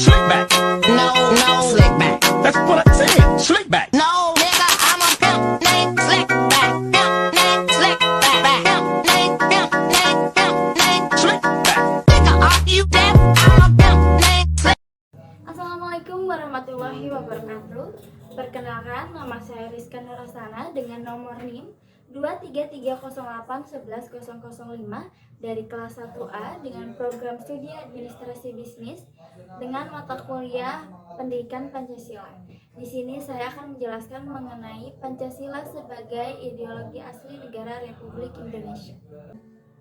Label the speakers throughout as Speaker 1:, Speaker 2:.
Speaker 1: Slick back.
Speaker 2: No, no, slick back.
Speaker 1: That's what I said. Slick back.
Speaker 2: No, nigga, I'm a pimp named Slick back. Pimp named Slick back. Pimp named, pimp named, pimp named
Speaker 1: Slick back.
Speaker 2: Nigga, are you deaf? I'm a pimp named Slick.
Speaker 3: Assalamualaikum warahmatullahi wabarakatuh. Perkenalkan, nama saya Rizka Nurasana dengan nomor NIM 23308110005 dari kelas 1A dengan program studi administrasi bisnis dengan mata kuliah Pendidikan Pancasila. Di sini saya akan menjelaskan mengenai Pancasila sebagai ideologi asli negara Republik Indonesia.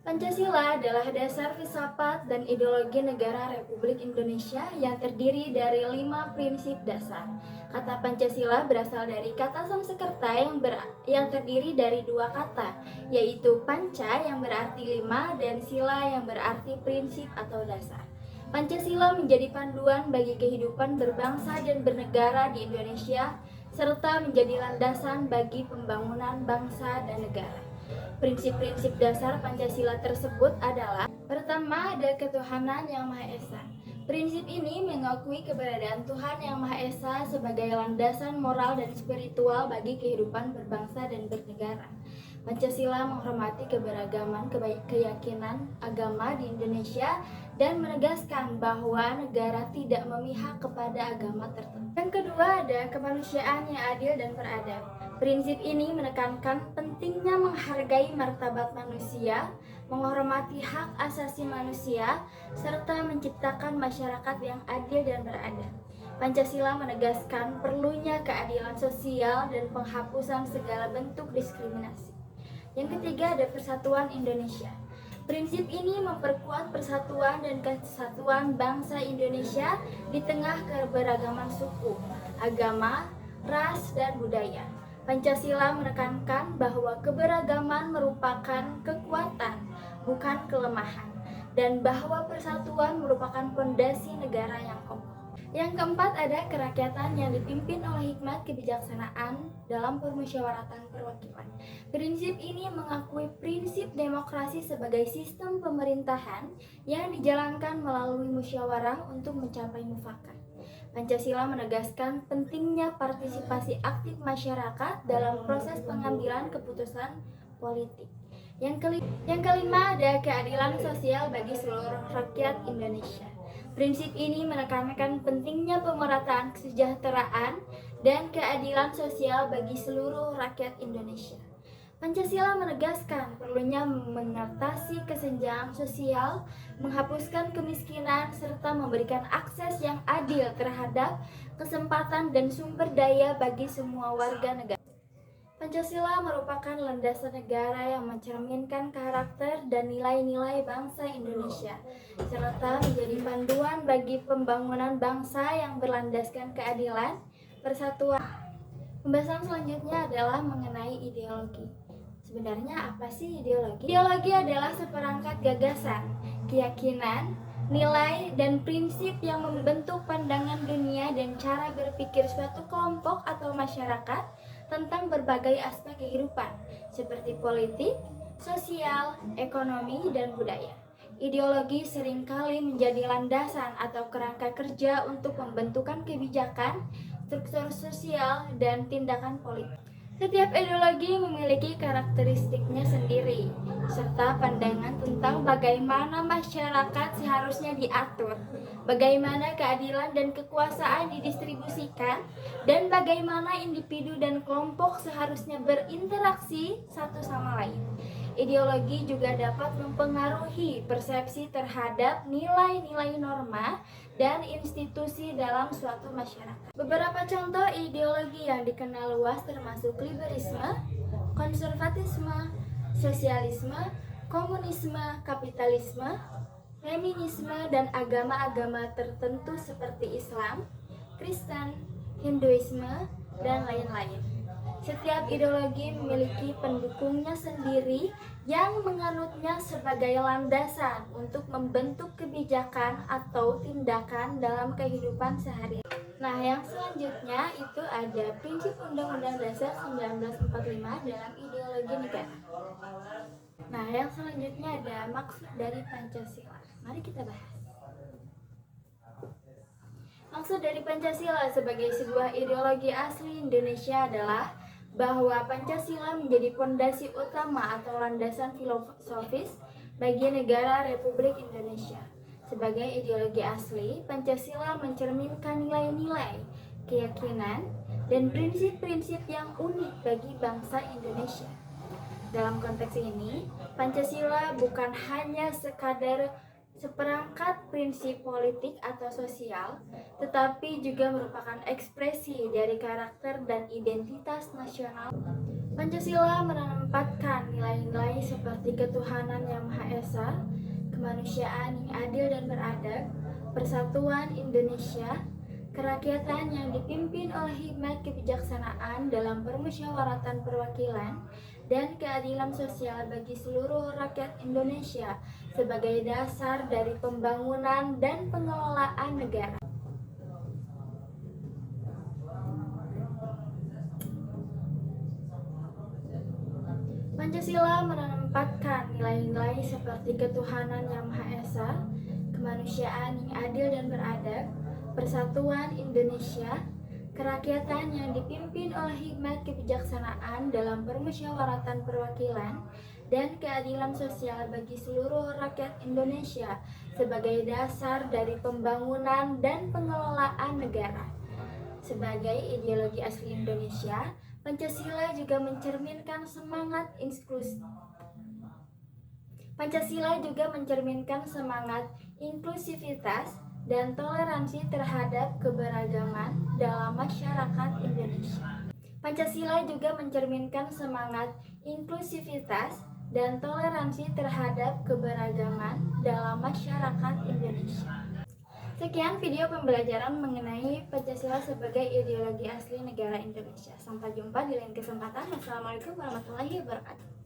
Speaker 3: Pancasila adalah dasar filsafat dan ideologi negara Republik Indonesia yang terdiri dari 5 prinsip dasar. Kata Pancasila berasal dari kata Sanskerta yang terdiri dari 2 kata, yaitu panca yang berarti 5 dan sila yang berarti prinsip atau dasar. Pancasila menjadi panduan bagi kehidupan berbangsa dan bernegara di Indonesia, serta menjadi landasan bagi pembangunan bangsa dan negara. Prinsip-prinsip dasar Pancasila tersebut adalah: pertama, ada ketuhanan yang Maha Esa. Prinsip ini mengakui keberadaan Tuhan yang Maha Esa sebagai landasan moral dan spiritual bagi kehidupan berbangsa dan bernegara. Pancasila menghormati keberagaman keyakinan agama di Indonesia dan menegaskan bahwa negara tidak memihak kepada agama tertentu. Yang kedua, ada kemanusiaan yang adil dan beradab. Prinsip ini menekankan pentingnya menghargai martabat manusia, menghormati hak asasi manusia, serta menciptakan masyarakat yang adil dan beradab. Pancasila menegaskan perlunya keadilan sosial dan penghapusan segala bentuk diskriminasi. Yang ketiga, ada persatuan Indonesia. Prinsip ini memperkuat persatuan dan kesatuan bangsa Indonesia di tengah keberagaman suku, agama, ras, dan budaya. Pancasila menekankan bahwa keberagaman merupakan kekuatan, bukan kelemahan, dan bahwa persatuan merupakan fondasi negara yang kokoh. Yang keempat, ada kerakyatan yang dipimpin oleh hikmat kebijaksanaan dalam permusyawaratan perwakilan. Prinsip ini mengakui prinsip demokrasi sebagai sistem pemerintahan yang dijalankan melalui musyawarah untuk mencapai mufakat. Pancasila menegaskan pentingnya partisipasi aktif masyarakat dalam proses pengambilan keputusan politik. Yang kelima, ada keadilan sosial bagi seluruh rakyat Indonesia. Prinsip ini menekankan pentingnya pemerataan kesejahteraan dan keadilan sosial bagi seluruh rakyat Indonesia. Pancasila menegaskan perlunya mengatasi kesenjangan sosial, menghapuskan kemiskinan, serta memberikan akses yang adil terhadap kesempatan dan sumber daya bagi semua warga negara. Pancasila merupakan landasan negara yang mencerminkan karakter dan nilai-nilai bangsa Indonesia, serta menjadi panduan bagi pembangunan bangsa yang berlandaskan keadilan, persatuan. Pembahasan selanjutnya adalah mengenai ideologi. Sebenarnya apa sih ideologi? Ideologi adalah seperangkat gagasan, keyakinan, nilai, dan prinsip yang membentuk pandangan dunia dan cara berpikir suatu kelompok atau masyarakat tentang berbagai aspek kehidupan, seperti politik, sosial, ekonomi, dan budaya. Ideologi seringkali menjadi landasan atau kerangka kerja untuk pembentukan kebijakan, struktur sosial, dan tindakan politik. Setiap ideologi memiliki karakteristiknya sendiri, serta pandangan tentang bagaimana masyarakat seharusnya diatur, bagaimana keadilan dan kekuasaan didistribusikan, dan bagaimana individu dan kelompok seharusnya berinteraksi satu sama lain. Ideologi juga dapat mempengaruhi persepsi terhadap nilai-nilai norma dan institusi dalam suatu masyarakat. Beberapa contoh ideologi yang dikenal luas termasuk liberalisme, konservatisme, sosialisme, komunisme, kapitalisme, feminisme, dan agama-agama tertentu seperti Islam, Kristen, Hinduisme, dan lain-lain. Setiap ideologi memiliki pendukungnya sendiri yang menganutnya sebagai landasan untuk membentuk kebijakan atau tindakan dalam kehidupan sehari-hari. Nah, yang selanjutnya itu ada prinsip Undang-Undang Dasar 1945 dalam ideologi negara. Nah, yang selanjutnya ada maksud dari Pancasila. Mari kita bahas. Maksud dari Pancasila sebagai sebuah ideologi asli Indonesia adalah bahwa Pancasila menjadi fondasi utama atau landasan filosofis bagi negara Republik Indonesia. Sebagai ideologi asli, Pancasila mencerminkan nilai-nilai, keyakinan, dan prinsip-prinsip yang unik bagi bangsa Indonesia. Dalam konteks ini, Pancasila bukan hanya sekadar seperangkat prinsip politik atau sosial, tetapi juga merupakan ekspresi dari karakter dan identitas nasional. Pancasila menempatkan nilai-nilai seperti ketuhanan yang Maha Esa, kemanusiaan yang adil dan beradab, persatuan Indonesia, kerakyatan yang dipimpin oleh hikmat kebijaksanaan dalam permusyawaratan perwakilan, dan keadilan sosial bagi seluruh rakyat Indonesia sebagai dasar dari pembangunan dan pengelolaan negara. Pancasila menempatkan nilai-nilai seperti ketuhanan yang Maha Esa, kemanusiaan yang adil dan beradab, persatuan Indonesia, kerakyatan yang dipimpin oleh hikmat kebijaksanaan dalam permusyawaratan perwakilan, dan keadilan sosial bagi seluruh rakyat Indonesia sebagai dasar dari pembangunan dan pengelolaan negara. Sebagai ideologi asli Indonesia, Pancasila juga mencerminkan semangat inklusivitas dan toleransi terhadap keberagaman dalam masyarakat Indonesia. Pancasila juga mencerminkan semangat inklusivitas dan toleransi terhadap keberagaman dalam masyarakat Indonesia. Sekian video pembelajaran mengenai Pancasila sebagai ideologi asli negara Indonesia. Sampai jumpa di lain kesempatan. Wassalamualaikum warahmatullahi wabarakatuh.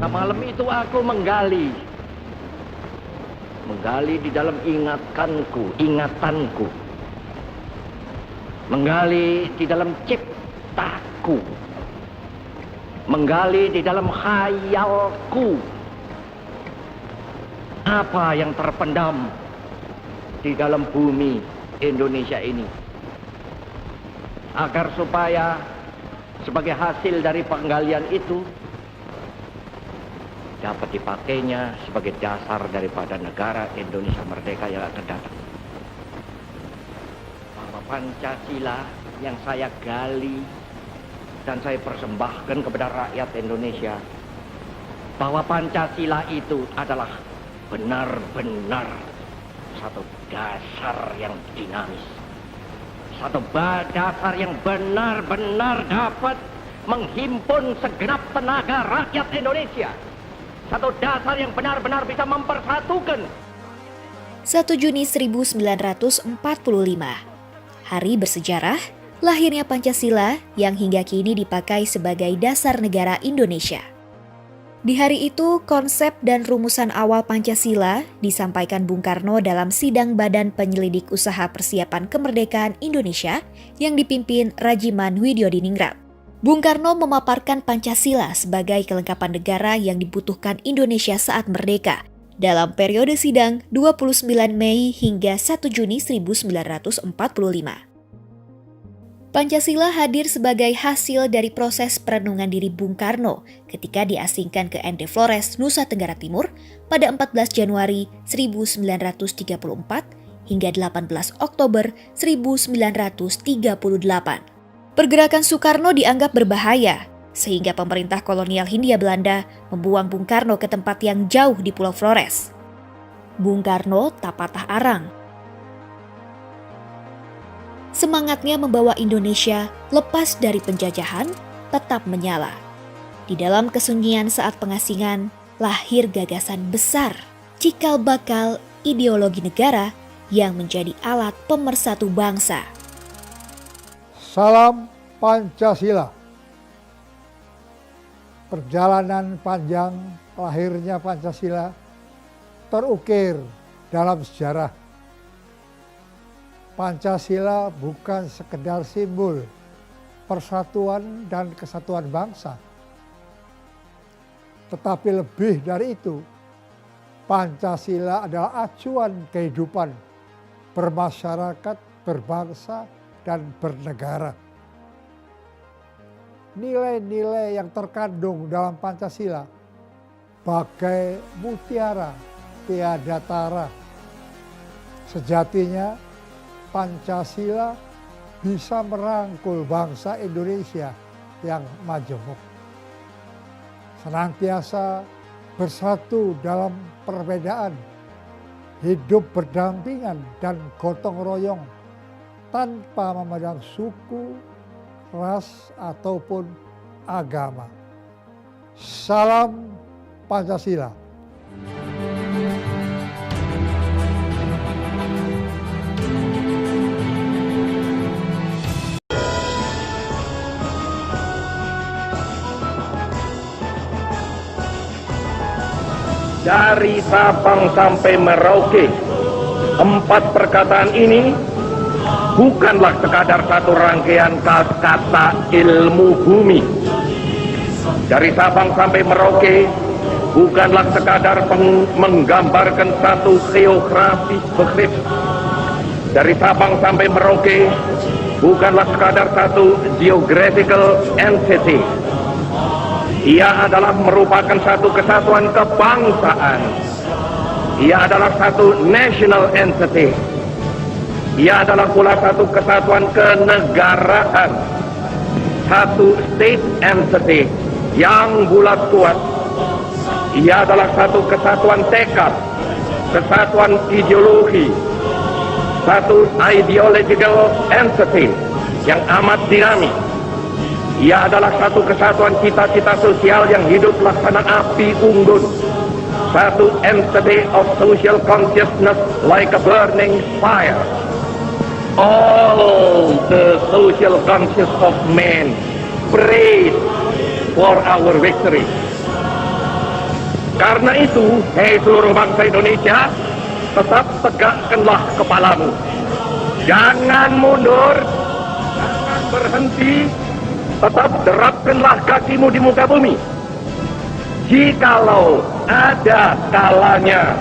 Speaker 1: Malam itu aku menggali di dalam ingatanku, menggali di dalam ciptaku, menggali di dalam khayalku. apa yang terpendam di dalam bumi Indonesia ini, agar supaya sebagai hasil dari penggalian itu dapat dipakainya sebagai dasar daripada negara Indonesia merdeka yang akan datang. Bahwa Pancasila yang saya gali dan saya persembahkan kepada rakyat Indonesia, bahwa Pancasila itu adalah benar-benar satu dasar yang dinamis, satu dasar yang benar-benar dapat menghimpun segenap tenaga rakyat Indonesia, satu dasar yang benar-benar bisa mempersatukan.
Speaker 4: 1 Juni 1945, hari bersejarah lahirnya Pancasila yang hingga kini dipakai sebagai dasar negara Indonesia. Di hari itu, konsep dan rumusan awal Pancasila disampaikan Bung Karno dalam sidang Badan Penyelidik Usaha Persiapan Kemerdekaan Indonesia yang dipimpin Rajiman Widyodiningrat. Bung Karno memaparkan Pancasila sebagai kelengkapan negara yang dibutuhkan Indonesia saat merdeka dalam periode sidang 29 Mei hingga 1 Juni 1945. Pancasila hadir sebagai hasil dari proses perenungan diri Bung Karno ketika diasingkan ke ND Flores, Nusa Tenggara Timur pada 14 Januari 1934 hingga 18 Oktober 1938. Pergerakan Soekarno dianggap berbahaya, sehingga pemerintah kolonial Hindia Belanda membuang Bung Karno ke tempat yang jauh di Pulau Flores. Bung Karno tak patah arang. Semangatnya membawa Indonesia lepas dari penjajahan tetap menyala. Di dalam kesunyian saat pengasingan, lahir gagasan besar, cikal bakal ideologi negara yang menjadi alat pemersatu bangsa.
Speaker 5: Salam Pancasila. Perjalanan panjang lahirnya Pancasila terukir dalam sejarah. Pancasila bukan sekedar simbol persatuan dan kesatuan bangsa. Tetapi lebih dari itu, Pancasila adalah acuan kehidupan bermasyarakat, berbangsa, dan bernegara. Nilai-nilai yang terkandung dalam Pancasila bagai mutiara tiada tara. Sejatinya Pancasila bisa merangkul bangsa Indonesia yang majemuk. Senantiasa bersatu dalam perbedaan, hidup berdampingan dan gotong royong tanpa memandang suku, ras, ataupun agama. Salam Pancasila.
Speaker 1: Dari Sabang sampai Merauke, 4 perkataan ini bukanlah sekadar satu rangkaian kata ilmu bumi. Dari Sabang sampai Merauke bukanlah sekadar menggambarkan satu geografi begrip. Dari Sabang sampai Merauke bukanlah sekadar satu geographical entity. Ia adalah merupakan satu kesatuan kebangsaan. Ia adalah satu national entity. Ia adalah pula satu kesatuan kenegaraan. Satu state entity yang bulat kuat. Ia adalah satu kesatuan tekad, kesatuan ideologi, satu ideological entity yang amat dinamis. Ia adalah satu kesatuan cita-cita sosial yang hidup laksana api unggun. Satu entity of social consciousness like a burning fire. All the social conscious of men pray for our victory. Karena itu, hei seluruh bangsa Indonesia, tetap tegakkanlah kepalamu. Jangan mundur, jangan berhenti, tetap derapkanlah kakimu di muka bumi. Jikalau ada kalanya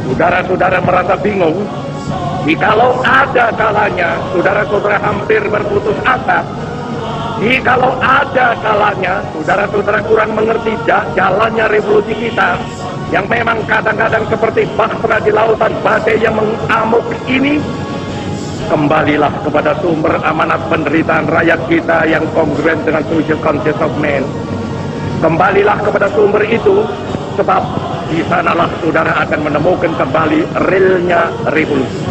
Speaker 1: saudara-saudara merasa bingung, jikalau ada kalanya saudara-saudara hampir berputus asa, jikalau ada kalanya saudara-saudara kurang mengerti jalannya revolusi kita, yang memang kadang-kadang seperti bahtera di lautan badai yang mengamuk ini, kembalilah kepada sumber amanat penderitaan rakyat kita yang kongruen dengan social conscience of man. Kembalilah kepada sumber itu, sebab di sanalah saudara akan menemukan kembali realnya revolusi.